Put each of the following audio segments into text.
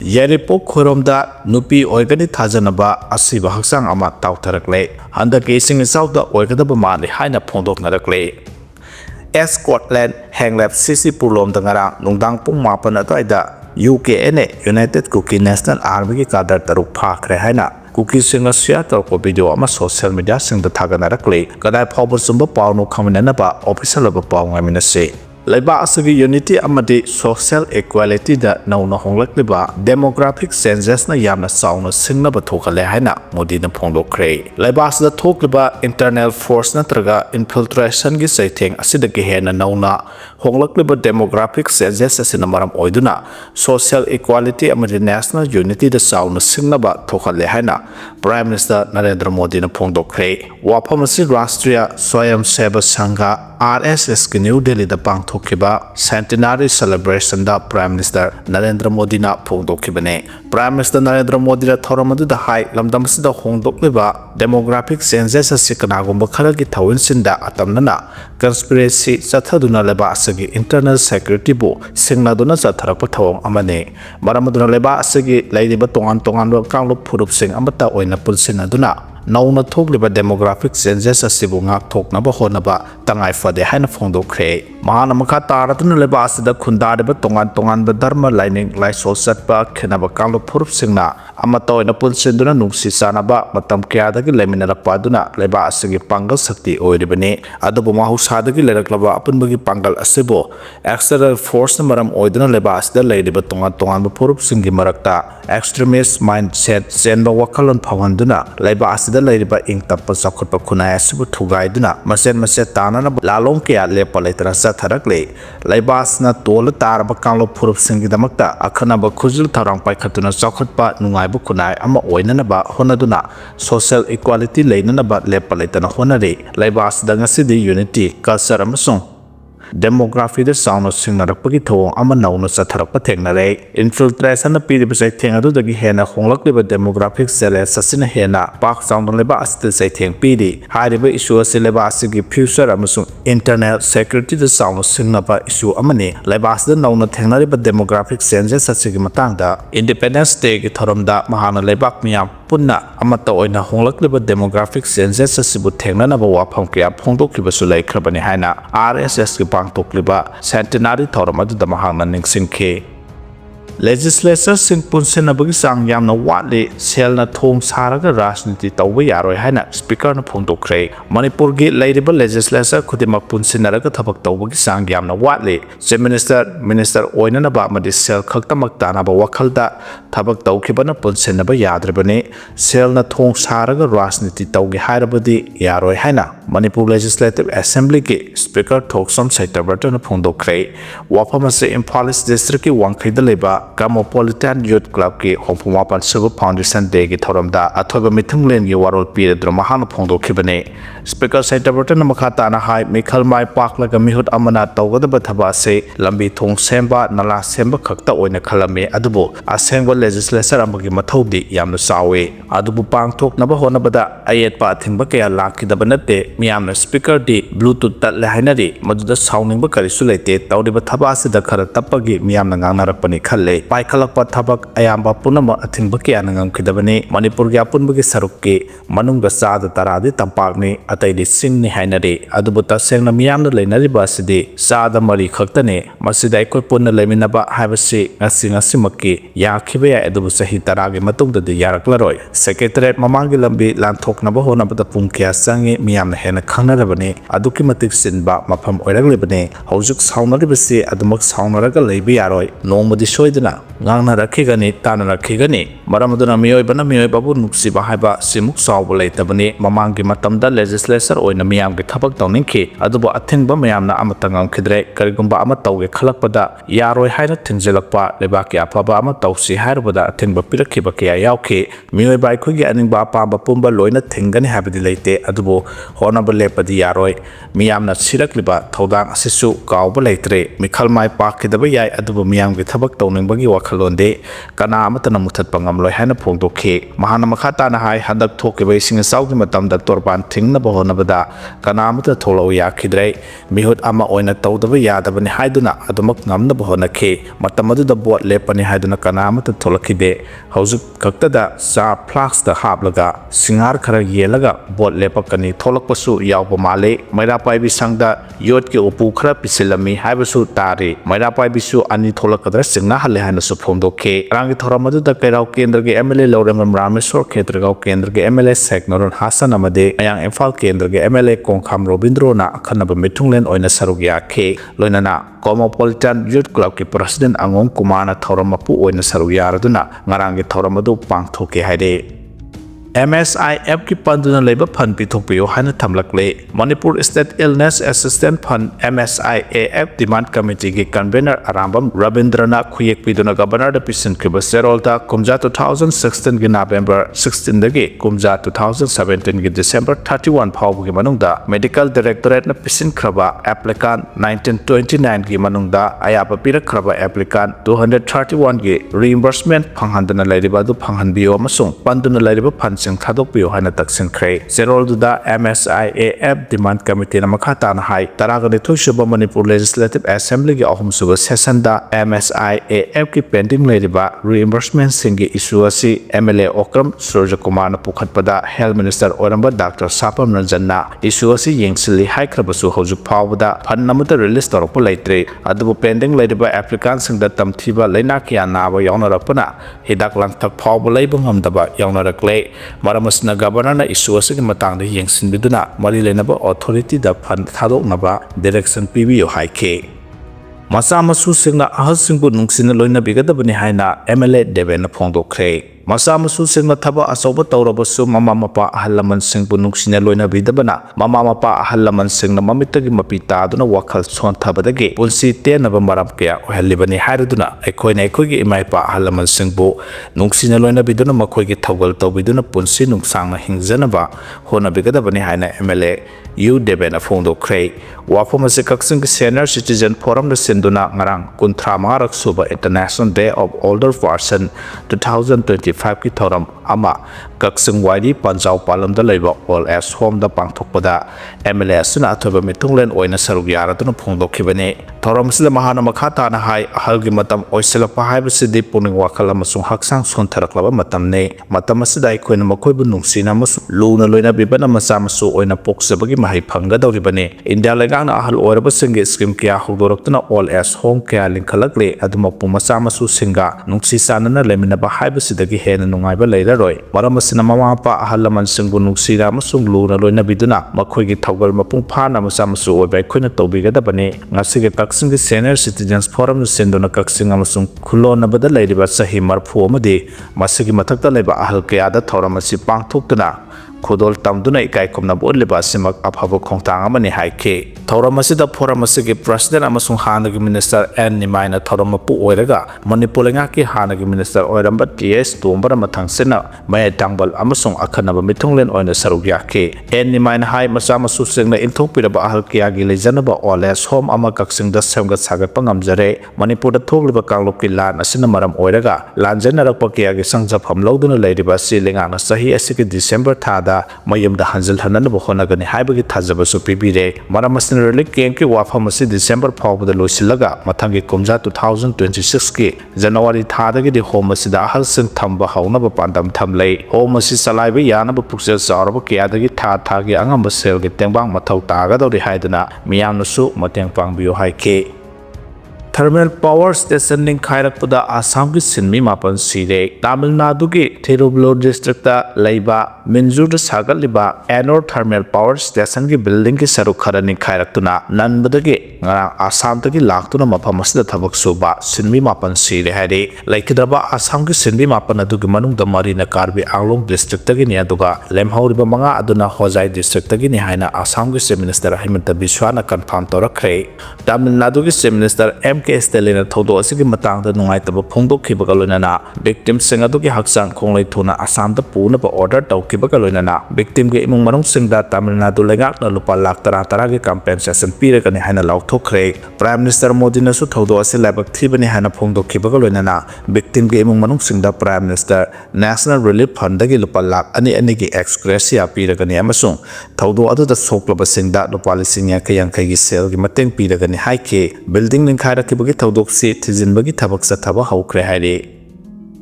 Yaripok Khuromda Nupi Oigani Tajanaba Asiba Haksang Ama taotharakle Handaki Sing South the Oigadaba Mali Haina Pondok Narakle Scotland Hanglap Sisi Pulom Dangara Nungdang Pung Mapan Ataida UKN United Kuki National Army Kadar Taruk Phakhre Haina Kuki Singa Seattle ko video ama social media sing the Tektharakle Kadai Power Sumba Pauno Kaminanaba official of a Pong Aminase Laiba asagi unity amadi social equality da nauna honglak liba demographic census na yamna sauna singna ba thokale haina modi na phongdokre laiba asda thokliba internal force na traga infiltration gi saitheng asida ge hena nauna honglak liba demographic census asina maram oiduna social equality amadi national unity da sauna singna ba thokale haina prime minister Narendra Modi na phongdokre waphamasi rashtriya swayam seva sangha RSS ki New Delhi da pangthokkiba centenary celebration da Prime Minister Narendra Modi na phongdokkibane Prime Minister Narendra Modi da thoramadu da hai lamdamsi da hongdokliba demographic census asikanagumba kharagi thawin sinda atamnana conspiracy chathaduna leba asagi internal security bo singnaduna chatharakpa thawong amane maramaduna leba asagi laidiba tongan tongan kanglup phurup sing amata oina pulsinaduna nauna thokliba demographic census asibu ngak thoknaba honaba tangai fade haina phongdokre mahana makha taratuna leba asida khundadaba tongan tongan ba dharma lining laisol satpa khenaba kanglo phurup singna amata oina pulsinduna nungsi sanaba matam kyadagi leminarakpa duna leba asigi pangal sakti oiribani adubu mahusada gi leraklaba apunbagi pangal asibo external force na maram oiduna leba asida leiriba tongan tongan ba phurup singi marakta extremist mindset senba wakalon phawanduna leba asida Laiba ing tapal sakut pakuna asibu thugai duna masen tana na lalong kya lepa letra Tektharakle laibas na tol tar ba kanglo phurup singi damakta akhana ba khujul tharang pai khatuna sakut pa nungai bu kunai ama oina na ba honaduna social equality leina na ba lepa letana honare laibas da ngasidi unity culture amasung demography da sound singnarakpagi thong ama nauna chatharakpa thengnare infiltration na pidi besai thengadu dagi hena honglakliba demographic challenge asina hena pak sound leba astil sai theng pidi hariba issue asileba asigi future amasung internal security da sound singnaba issue amani leba asda nauna thengnariba demographic changes asigi matangda independence day gi thoramda mahana lebak miyam punna amata oina honglakliba demographic changes asibu thengnanaba wafam kya phongdokliba su laikhrabani haina RSS ki pangtokliba centenary thoramadu da mahangna ningsingkhe legislature sing punsinabagi sang yamna watli selna thong saraga rajniti tawba yaroi haina speaker na phongdokre Manipur gi leiriba legislature khudimak punsinaraga thabak tawbagi sang yamna watli chief minister oina na ba madi sel khaktamak tana ba wakhalda thabak tawkhibana punsinaba yadrebani selna thong saraga rajniti tawgi hairabadi yaroi haina Manipur Legislative Assembly ki speaker Thoksom Saitabata na phongdokre wafamase Imphal district ki wangkhaida leba Cosmopolitan Youth Club ki Hongphumapan Civil Foundation Day ki thoramda athoiba mithunglen gi warol piredra mahana phongdokhibane speaker Saitabata na makhata na hai mikhal mai pakla ga mihut amana tawgadaba thaba se lambi thong semba nala semba khakta oina khalame adubo asengwa legislature amagi mathaudi yamna sawe adubu pangthok naba honabada ayet pa thingba kaya lakidaba natte miyamna speaker di bluetooth tat le hainari maduda sounding ba karisu leite tawriba thaba asida khara tapagi miyamna ngangnarakpani khalle paikhalakpa thabak ayamba punama athingba kya nangam khidabani Manipur gi apunbagi sarukki manungga sada taradi tampakni ataidi singni hainari adubu tasengna miyamna leinariba asidi sada mari khaktane masida ikoi punna leiminaba haibasi ngasi makki yakhiba ya adubu sahi taragi matungda de yaraklaroi secretariat mamangi lambi lanthoknaba honabada pungkya sangi miyamna hena khangnarabani aduki matik sinba mafam oiraglibani hojik saunaribasi adumak saunaraga leibi yaroi nongmadi soidana ngangna rakhigani tana rakhigani maramaduna miyoibana miyoibabu nuksiba haiba simuk sawbu leitabani mamangi matamda legislature oina miyamgi thabak tawningki adubu athingba miyamna amatangam khidre karigumba ama tawge khalakpada yaroi haina thingjelakpa lebaki afaba ama tawsi hairabada athingba pirakhiba kya yawki miyoiba ikhogi aningba apamba pumba loina thingani habidi leite adubu honaba lepadi yaroi miyamna sirakliba thodang asisu kawba leitre mikhal mai pakhidaba yai adubu miyamgi thabak tawningbagi wakhalonde kana amatana muthatpa ngamloi haina phongdokhe mahana makhata na hai handak thokiba ising saudi matamda torban thingna ꯐꯪꯅꯕ ꯍꯣꯠꯅꯕꯗ ꯀꯅꯥꯃꯠꯇ ꯊꯣꯛꯂꯛꯎ ꯌꯥꯈꯤꯗ꯭ꯔꯦ ꯃꯤꯍꯨꯠ ꯑꯃ ꯑꯣꯏꯅ ꯇꯧꯗꯕ ꯌꯥꯗꯕꯅꯤ ꯍꯥꯏꯗꯨꯅ ꯑꯗꯨꯃꯛ ꯉꯝꯅꯕ ꯍꯣꯠꯅꯈꯤ ꯃꯇꯝ ꯑꯗꯨꯗ ꯕꯣꯠ ꯂꯦꯞꯄꯅꯤ ꯍꯥꯏꯗꯨꯅ ꯀꯅꯥꯃꯠꯇ ꯊꯣꯛꯂꯛꯈꯤꯗꯦ ꯍꯧꯖꯤꯛ ꯈꯛꯇꯗ ꯆꯥ ꯐ꯭ꯂꯥꯛꯁꯇ ꯍꯥꯞꯂꯒ ꯁꯤꯡꯍꯥꯔ ꯈꯔ ꯌꯦꯜꯂꯒ ꯕꯣꯠ ꯂꯦꯞꯄꯛꯀꯅꯤ ꯊꯣꯛꯂꯛꯄꯁꯨ ꯌꯥꯎꯕ ꯃꯥꯜꯂꯤ ꯃꯩꯔꯥꯄꯥꯏꯕꯤ ꯁꯪꯗ ꯌꯣꯠꯀꯤ ꯎꯄꯨ ꯈꯔ ꯄꯤꯁꯤꯜꯂꯝꯃꯤ ꯍꯥꯏꯕꯁꯨ ꯇꯥꯔꯤ ꯃꯩꯔꯥꯄꯥꯏꯕꯤꯁꯨ ꯑꯅꯤ ꯊꯣꯛꯂꯛꯀꯗ꯭ꯔꯥ ꯆꯤꯡꯅꯍꯜꯂꯦ ꯍꯥꯏꯅꯁꯨ ꯐꯣꯡꯗꯣꯛꯈꯤ ꯉꯔꯥꯡꯒꯤ ꯊꯧꯔꯝ ꯑꯗꯨꯗ ꯀꯩꯔꯥꯎ ꯀꯦꯟꯗ꯭ꯔꯒꯤ MLA ꯂꯧꯔꯦꯝꯕꯝ ꯔꯥꯃꯦꯁ꯭ꯋꯔ ꯈꯦꯇ꯭ꯔꯒꯥꯎ ꯀꯦꯟꯗ꯭ꯔꯒꯤ MLA ꯁꯦꯛ ꯅꯣꯔꯟ ꯍꯥꯁꯟ ꯑꯃꯗꯤ ꯃꯌꯥꯡ ꯏꯝꯐꯥꯜ ꯀꯦꯟꯗ꯭ꯔꯒꯤ MLA ꯀꯣꯡꯈꯥꯝ ꯔꯣꯕꯤꯟꯗ꯭ꯔꯣꯅ ꯑꯈꯟꯅꯕ ꯃꯤꯊꯨꯡꯂꯦꯟ ꯑꯣꯏꯅ ꯁꯔꯨꯛ ꯌꯥꯈꯤ ꯂꯣꯏꯅꯅ ꯀꯣꯃꯣꯄꯣꯂꯤꯇꯥꯟ ꯌꯨꯠ ꯀ꯭ꯂꯕꯀꯤ ꯄ꯭ꯔꯁꯤꯗꯦꯟꯠ ꯑꯉꯣꯝ ꯀꯨꯃꯥꯔꯅ ꯊꯧꯔꯝ ꯃꯄꯨ ꯑꯣꯏꯅ ꯁꯔꯨꯛ ꯌꯥꯔꯗꯨꯅ ꯉꯔꯥꯡꯒꯤ ꯊꯧꯔꯝ ꯑꯗꯨ ꯄꯥꯡꯊꯣꯛꯈꯤ ꯍꯥꯏꯔꯤ MSIF की पंदुना लेबा फंड पिथोकपियो हाना थमलकले Manipur state illness assistant fund MSIAF demand committee की कन्वेनर अरामबम रविंद्रनाथ खुयेकपिदुना गवर्नर द पिसनक्रिबा सेरोलता कुमजा 2016 की नवंबर 16 दगी कुमजा 2017 की डिसेंबर 31 फावबगी मनुंगदा मेडिकल डायरेक्टरेट न पिसनख्रबा एप्लीकांट 1929 की मनुंगदा अयाबा पिरख्रबा एप्लीकांट 231 की रीइंबर्समेंट फंगहंदना लेरिबा दु फंगहनबियो अमसुंग पंदुना लेरिबा फंड थादोकपियो हाना तक्सिनख्रे सेरोलदुदा MSIAF डिमांड कमिटी मखा ताना हाई तरागनिथोय सुबा मणिपुर लेजिस्लेटिव असेंबली की अहम सुबा सेशनदा MSIAF की पेंडिंग लेरिबा रीइंबर्समेंट सिंगी इशू असि MLA Okram Surya Kumar पुखतपदा health minister Oramba doctor Sapam रंजनना issue असि येंगसिली हाइख्रबसु हौजुक फावबदा फंड नमता रिलीज तौरपा लेत्रे अदुबु पेंडिंग लेरिबा एप्लीकांट सिंगदा तमथिबा लैना किया नाबा यावनरपना हिदाक लांथक फावबा लैबा ngамदबा यावनरकले मरमसना गवर्नर इशू असि मतंग येंगसिनबिदुना मरी लेनबा अथॉरिटी दा फंड थादोकनबा डायरेक्शन पीबियो हाइखे मसा मसु सिंगना अहसिंगबु नुंगसिन लोइनबिगदबनि हाइना MLA देवेन फोंदोखरे मसा मसु सिंगना थबा असौबा तौरबसु ममा मपा अहल लमन सिंगबु नुंगसिन लोइनबिदबना ममा मपा अहल लमन सिंगना ममितगी मपि तादुना वखल सोंथबदगी पुंसि तेनबा मरम कया ओहलिबनि हाइरदुना अखोइना अखोइगी इमाइपा अहल लमन सिंगबु नुंगसिन लोइनबिदुना मखोइगी थौगल तौबिदुना पुंसि नुंगसांगना हिंगजनबा होनबिगदबनि हाइना MLA यू देवेना फोंदोखरे वाफम असे कक्सिंग सीनियर सिटीजन फोरम सिंधुना ngarang 35 suba International Day of Older Person 2025 की थौरम अमा कक्सिंग वाइडी पंजाव पालमदा लेबा All Age Home दा पांगथोकपदा MLA सुना अथोबा मिथुंगलेन ओइना सरुक यारदुना फोंदोखिबने थौरम सिदा महाना मखा ताना हाई अहलगी मतम ओइसलपा हाइबसिदि पुनिंग वाखल अमसुंग हक्सांग सोंथरक्लबा मतमने मतम असिदा अखोइना मखोइबु नुंगसिना मसु लूना लोइना बिबना मसा मसु ओइना पोक्सबगी mahai phanggadawribane India legana ahal oirabasingge scheme kya hudoroktuna All Age Home kya linkhalakle adumapu masa masu singa nungsi sanana leminaba haibasidagi hena nungaiba leiraroi maramasina mama pa ahal laman singbu nungsi ramasung luna loina biduna makhoigi thaugal mapung phana masa masu oibai khoina tawbigadabane ngasige kaksingi senior citizens forum sendona kaksinga amasung khulonabada leiriba sahi marphu amadi masigi mathakta leiba ahal kya da thauramasi pangthoktuna खुदोल तमदुना इकाई कुमना बोलिबा सिमक अफाबो खोंतांग अमनि हाइखे थौरम असिदा फोरम असिगे प्रेसिडेंट अमसुंग हानगी मिनिस्टर एन निमाइना थौरम मपु ओइरगा मणिपुर लेंगाकी हानगी मिनिस्टर ओइरंबा TS तोंबरा मथांगसेना मय टांगबल अमसुंग अखनबा मिथुंगलेन ओइना सरुक याखे एन निमाइना हाइ मसा मसु सिंगना इंथोपिरबा अहल कियागी लेजनबा All Age Home अमा कक्सिंगदा सेमगत सागतपा ngamjare मणिपुरदा थोगलिबा कांगलोपकी लान असिना मरम ओइरगा लानजेनरकपा कियागी संजफम लौदुना लेरिबा सिलेंगाना सही असिगे डिसेंबर था मयमदा हंजल हनन बखोनगनि हाइबगी थाजबसु पिबिरे मरमसन रिलीफ कैंप के वाफम असी डिसेंबर फावबदा लोइसिलगा मथंगी कुमजा 2026 की जनवरी थादगी दि होम असिदा अहल सिंग थंबा हौनब पांदम थमलै होम असी सलाइबा यानब पुक्सेल चारब कियादगी था थागी अंगम सेलगी तेंबांग मथौ तागदौरि हाइदना मियामनसु मतेंग पांगबियो हाइके थर्मल पावर स्टेशन निंखाइरकपदा आसाम की सिनमी मापन सिरे तमिलनाडु की थिरुवल्लुर डिस्ट्रिक्ट लेबा Minjur सागलिबा Ennore thermal power station की बिल्डिंग की सरुक खरा निंखाइरकतुना ननबदगी आसाम तकी लाक्तुना मफम असदा थबक सुबा सिनमी मापन सिरे हाइरे लेखिद्रबा आसाम की सिनमी मापन अदुगी मनुंगदा मरीना कार्बी आंगलोंग डिस्ट्रिक्ट तगी नि अदुगा लेमहौरिबा मंगा अदुना होजाई डिस्ट्रिक्ट तगी नि हाइना आसाम की चीफ मिनिस्टर हिमंत बिस्वाना कंफर्म तौरखरे तमिलनाडु की चीफ मिनिस्टर M केस लेना थौदोक असिगी मतंगदा नुंगाइतबा फोंदोखिबगा लोइनाना विक्टिम सिंग अदुगी हक्चांग खोंगलै थुना आसाम दा पूनबा ऑर्डर तौखिबगा लोइनाना विक्टिम गे इमुंग मनों सिंगदा तमिलनाडु लेगाकना लुपा लाख तरा गे कंपेंसेशन पीरगनि हाइना लाउथोखरे प्राइम मिनिस्टर मोदी नसु थौदोक असि लाइबक थीबनि हाइना फोंदोखिबगा लोइनाना विक्टिम गे इमुंग मनों सिंगदा prime minister national relief fund दगी लुपा लाख अनि गे एक्सग्रेसिया पीरगनि अमसुंग थौदोक अदुदा सोक्लबा सिंगदा लुपा लिसिंग यांखै सेल गी मतंग पीरगनि हाइके बिल्डिंग निंखाइरखिबगी थौदोक से थिजिनबगी थबक सथबा हौखरे हाइरे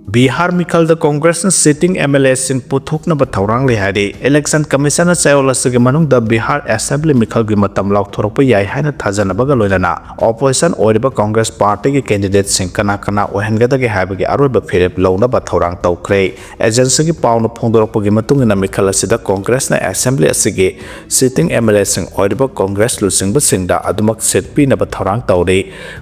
बिहार मिखल द कांग्रेस सिटिंग एमएलए सिंह पुथुकनब थौरांग ले हाइरे इलेक्शन कमीशन चयोलसगे मनुंग द बिहार असेंबली मिखल गी मतम लाउथोरप याय हाइना थाजनबगा लोइनाना ऑपोजिशन ओइरबा कांग्रेस पार्टी के कैंडिडेट सिंह कना कना ओहनगदगे हाइबगे अरोइबा फिरेप लौनबा थौरांग तौखरे एजेंसी की पाउन फोंदोरपगी मतुंगना मिखल असिदा कांग्रेस ना असेंबली असिगे सिटिंग एमएलए सिंह ओइरबा कांग्रेस लुसिंग सिंगदा अदुमक सेट पीनबा थौरांग तौरे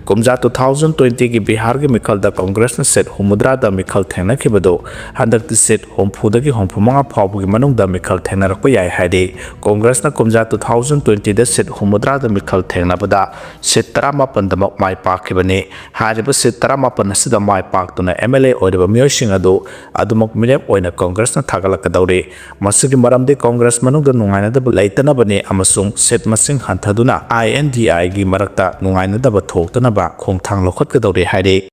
कुमजा 2020 की बिहार के मिखल द कांग्रेस ना सेट हुमुद्रा द मिखल थेंगनाखिबदो हंदक सेट होमफुदगी होमफुमंगा फावबगी मनुंगदा मिखल थेंगनारकपा याय हाइदे कांग्रेस ना कुमजा 2020 द सेट हुमुद्रा द मिखल थेंगनाबदा सेट 19 दमक माय पाखिबने हारिबा सेट 19 असिदा माय पाक्तुना एमएलए ओइरबा मियोसिंग अदो अदुमक मिरेप ओइना कांग्रेस ना थागलकदौरे मसिगी मरमदे कांग्रेस मनुंगदा नुंगाइनदब लैतनबने अमसुंग सेट मसिंग हंथदुना INDI गी मरकता नुंगाइनदब थोक्तनबा खोंथांग लखतकदौरे हाइदे